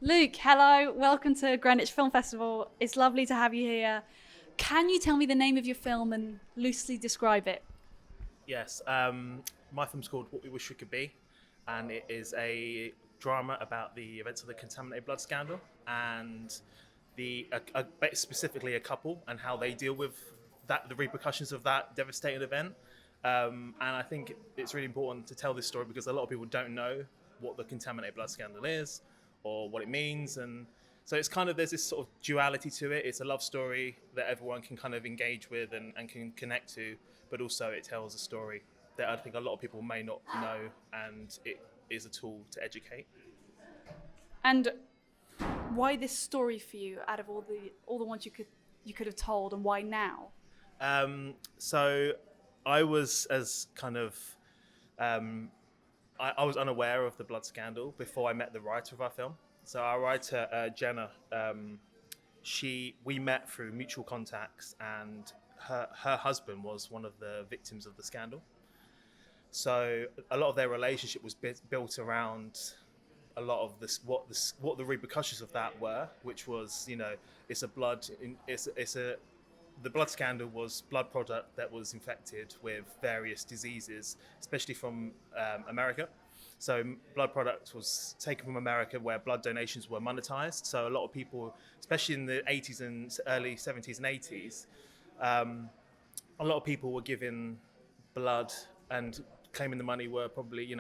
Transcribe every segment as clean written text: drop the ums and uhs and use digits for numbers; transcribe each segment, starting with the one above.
Luke, hello. Welcome to Greenwich Film Festival. It's lovely to have you here. Can you tell me the name of your film and loosely describe it? Yes, my film's called What We Wish We Could Be, and it is a drama about the events of the contaminated blood scandal and specifically a couple and how they deal with the repercussions of that devastating event. And I think it's really important to tell this story because a lot of people don't know what the contaminated blood scandal is or what it means, and so it's kind of there's this sort of duality to it. It's a love story that everyone can kind of engage with and can connect to, but also it tells a story that I think a lot of people may not know, and it is a tool to educate. And why this story for you out of all the ones you could have told, and why now? So I was as kind of I was unaware of the blood scandal before I met the writer of our film. So our writer Jenna, we met through mutual contacts, and her husband was one of the victims of the scandal. So a lot of their relationship was built around a lot of what the repercussions of that were, which was it's a blood it's a the blood scandal was blood product that was infected with various diseases, especially from America. So blood product was taken from America where blood donations were monetized. So a lot of people, especially in the 80s and early 70s and 80s, a lot of people were giving blood and claiming the money were probably,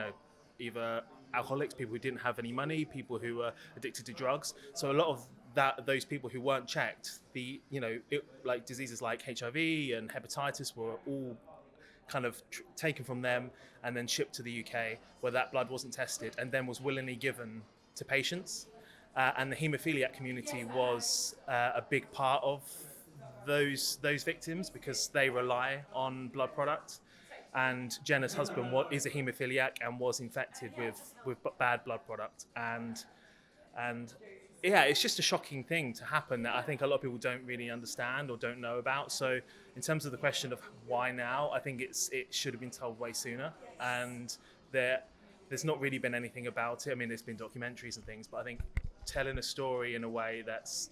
either alcoholics, people who didn't have any money, people who were addicted to drugs. So a lot of those people who weren't checked, like diseases like HIV and hepatitis were all kind of taken from them and then shipped to the UK, where that blood wasn't tested and then was willingly given to patients. And the haemophiliac community was a big part of those victims because they rely on blood products. And Jenna's husband is a haemophiliac and was infected with bad blood product. And yeah, it's just a shocking thing to happen that I think a lot of people don't really understand or don't know about. So in terms of the question of why now, I think it should have been told way sooner. And there's not really been anything about it. I mean, there's been documentaries and things, but I think telling a story in a way that's,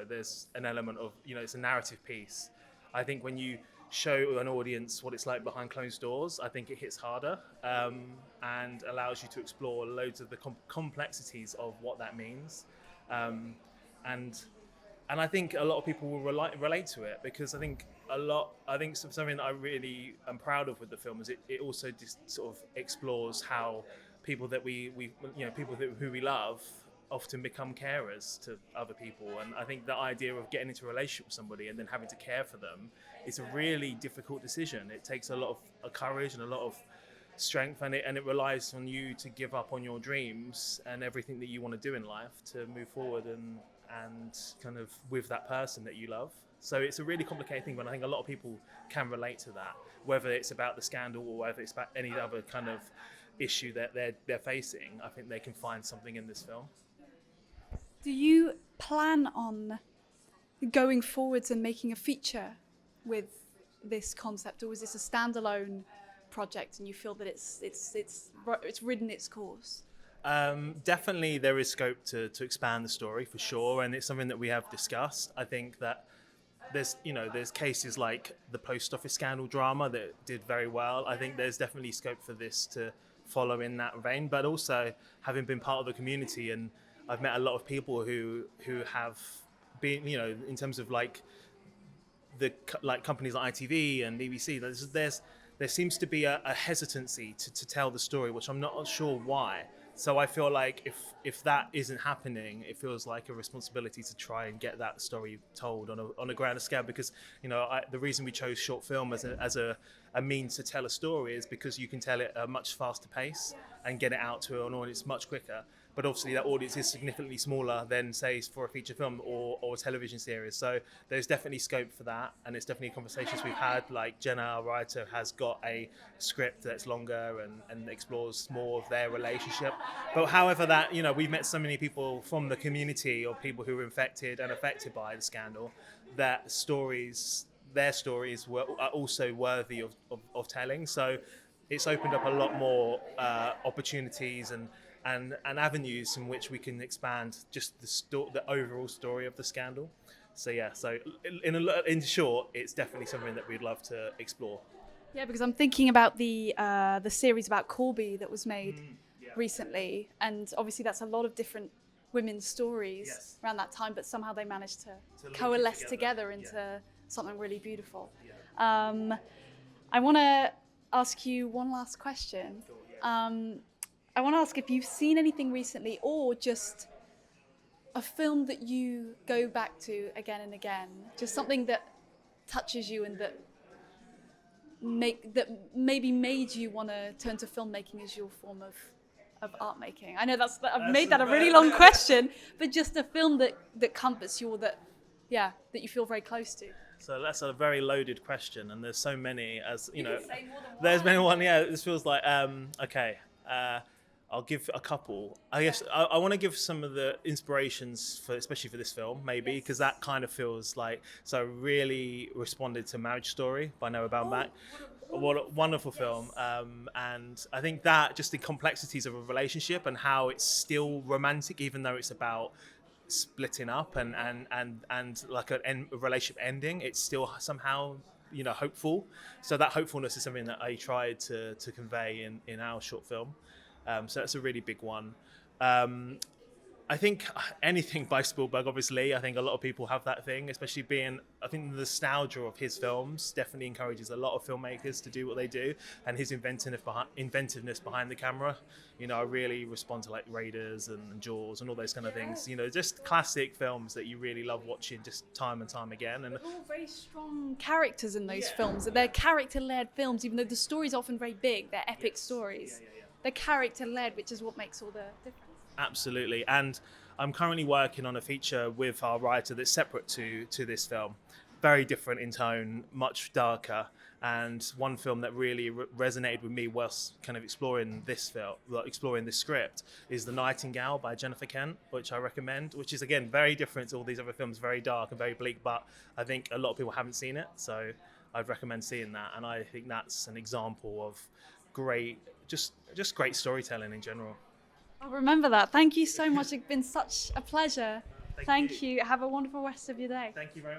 there's an element of, it's a narrative piece. I think when you show an audience what it's like behind closed doors, I think it hits harder and allows you to explore loads of the complexities of what that means. And I think a lot of people will relate to it because I think something that I really am proud of with the film is it also just sort of explores how people that who we love often become carers to other people. And I think the idea of getting into a relationship with somebody and then having to care for them is a really difficult decision. It takes a lot of courage and a lot of strength, and it relies on you to give up on your dreams and everything that you want to do in life to move forward and kind of with that person that you love. So it's a really complicated thing, but I think a lot of people can relate to that, whether it's about the scandal or whether it's about any other kind of issue that they're facing. I think they can find something in this film. Do you plan on going forwards and making a feature with this concept, or is this a standalone project and you feel that it's ridden its course? Definitely there is scope to expand the story for sure, and it's something that we have discussed. I think that there's cases like the post office scandal drama that did very well. I think there's definitely scope for this to follow in that vein, but also having been part of the community, and I've met a lot of people who have been, in terms of like companies like ITV and BBC, there seems to be a hesitancy to tell the story, which I'm not sure why. So I feel like if that isn't happening, it feels like a responsibility to try and get that story told on a grander scale. Because the reason we chose short film as a means to tell a story is because you can tell it at a much faster pace and get it out to an audience much quicker. But obviously that audience is significantly smaller than, say, for a feature film or a television series. So there's definitely scope for that, and it's definitely conversations we've had. Like Jenna, our writer, has got a script that's longer and explores more of their relationship. But however that, we've met so many people from the community or people who were infected and affected by the scandal that their stories are also worthy of telling. So it's opened up a lot more opportunities and avenues in which we can expand just the overall story of the scandal. So yeah, so in short, it's definitely something that we'd love to explore. Yeah, because I'm thinking about the series about Corby that was made recently, and obviously that's a lot of different women's stories around that time, but somehow they managed to coalesce together into something really beautiful. I want to ask you one last question. I want to ask if you've seen anything recently, or just a film that you go back to again and again, just something that touches you and that maybe made you want to turn to filmmaking as your form of art making. I know I've made that a really long question, but just a film that comforts you, or that you feel very close to. So that's a very loaded question, and there's so many, as you know. Can say more than one. There's been one. Yeah, this feels like okay. I'll give a couple. I guess I want to give some of the inspirations especially for this film, maybe, because that kind of feels like. So I really responded to Marriage Story by Noah Baumbach. What a wonderful film. And I think that just the complexities of a relationship and how it's still romantic, even though it's about splitting up and like a relationship ending, it's still somehow hopeful. So that hopefulness is something that I tried to convey in our short film. So that's a really big one. I think anything by Spielberg, obviously, I think a lot of people have that thing, especially I think the nostalgia of his films definitely encourages a lot of filmmakers to do what they do, and his inventiveness behind the camera. I really respond to like Raiders and Jaws and all those kind of things. Just classic films that you really love watching just time and time again. And all very strong characters in those films. They're character-led films, even though the story's often very big. They're epic stories. They're character-led, which is what makes all the difference. Absolutely. And I'm currently working on a feature with our writer that's separate to this film. Very different in tone, much darker. And one film that really resonated with me whilst kind of exploring this script is The Nightingale by Jennifer Kent, which I recommend, which is, again, very different to all these other films, very dark and very bleak, but I think a lot of people haven't seen it. So I'd recommend seeing that. And I think that's an example of great, just great storytelling in general. I'll remember that. Thank you so much. It's been such a pleasure. Thank you. Have a wonderful rest of your day. Thank you very much.